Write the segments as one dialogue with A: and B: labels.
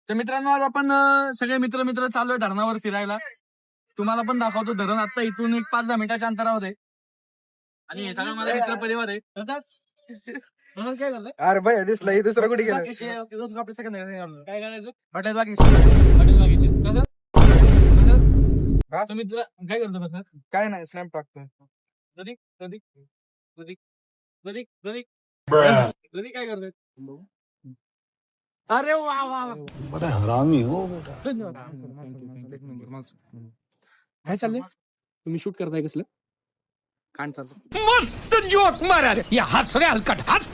A: तर मित्रांनो आज आपण सगळे मित्र चाललोय धरणावर फिरायला. तुम्हाला पण दाखवतो धरण. आता इथून एक 5-10 मिनिटाच्या अंतरावर आहे आणि हे सगळं माझा मित्र परिवार आहे. काय झालं
B: अरे भाई दिसलं दुसरं कुठे गेलं
A: आपले सगळं काय करायचं हॉटेल बागेशी
B: हा?
A: तुम्ही तुला काय करतो बघा
B: काय नाही स्नॅप टाकतोय
A: रदिक काय करतोय अरे वा वा वा.
C: बड़ा हरामी हो बेटा.
A: काय चाललंय तुम्ही शूट करताय कसलं कांड चालतं
D: मस्त जोक मारा रे या हस रे हलकट हस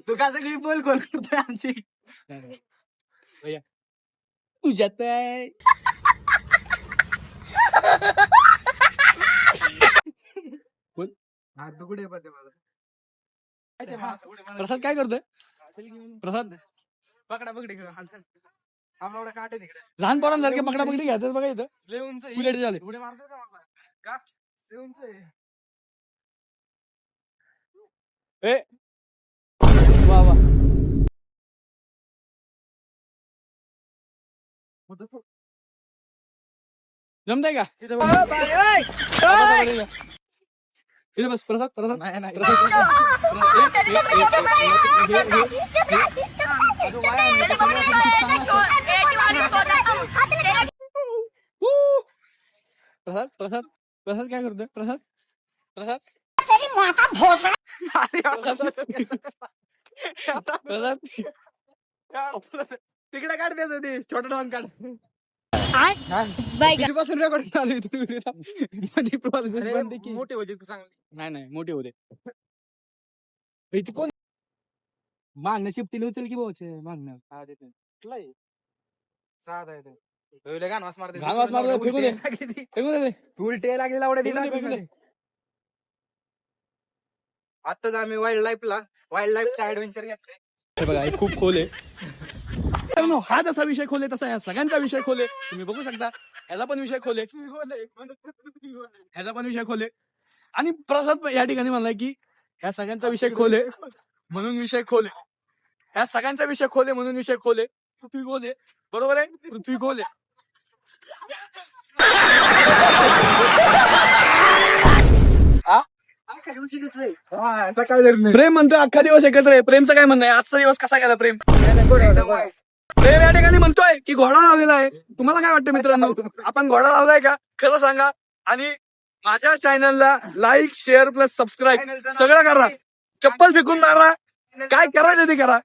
B: तू का सगळी बोल कोण करतोय आमची
A: तुझ्यात आहे.
B: कुठे
A: प्रसाद काय करतोय प्रसाद
B: पकडा पकडी आम्हाला काटे तिकडे
A: लहान पोरांसारखे पकडा पकडी घ्यायचं बघा इथं
B: लय उंच आहे.
A: उलट झाले
B: उड्या मारतोय का मला? का? लय उंच आहे.
A: ए वा वा जमताय का इथे बस प्रसाद प्रसाद
B: नाही नाही
A: प्रसाद प्रसाद प्रसाद काय करतोय प्रसाद प्रसाद प्रसाद
B: तिकडे काढ द्यायचं ते छोटं डॉन काढ
A: कितीपासून रेकॉर्ड चालू आहे तुम्ही मध्ये process बंद की.
B: मोठे होते चांगले
A: नाही नाही मोठे होते इथे कोण
B: मागणं शिफ्टीने उचल की भाऊचे मागणं हा देते साधा आहे ते गाण वास मारते
A: घाण वास मारते, फेकून दे. फेकून दे ते.
B: उलटे लागले लावड्या
A: फेकून दे,
B: दिला
A: फेकून दे.
B: आताच आम्ही वाईल्ड लाईफचा ऍडव्हेंचर घेतले
A: हे बघा हे खूप खोल आहे मित्रांनो, हा जसा विषय खोल आहे तसा या सगळ्यांचा विषय खोल आहे. तुम्ही बघू शकता ह्याचा पण विषय खोल आहे ह्याचा पण विषय खोल आहे आणि प्रसाद या ठिकाणी म्हणलाय की ह्या सगळ्यांचा विषय खोल आहे म्हणून विषय खोल आहे. ह्या सगळ्यांचा विषय खोल आहे म्हणून विषय खोल आहे. पृथ्वी गोल आहे बरोबर आहे पृथ्वी गोल आहे.
B: सकाळी
A: प्रेम म्हणतोय अख्खा दिवस एकत्र आहे. प्रेमचं काय म्हणणं आहे आजचा दिवस कसा गेला प्रेम प्रेम या ठिकाणी म्हणतोय की घोडा लावलेला आहे. तुम्हाला काय वाटतं मित्रांनो आपण घोडा लावलाय का खरं सांगा आणि माझ्या चॅनलला लाईक शेअर प्लस सबस्क्राईब सगळं करा. चप्पल फेकून मारा काय करायचं ते करा.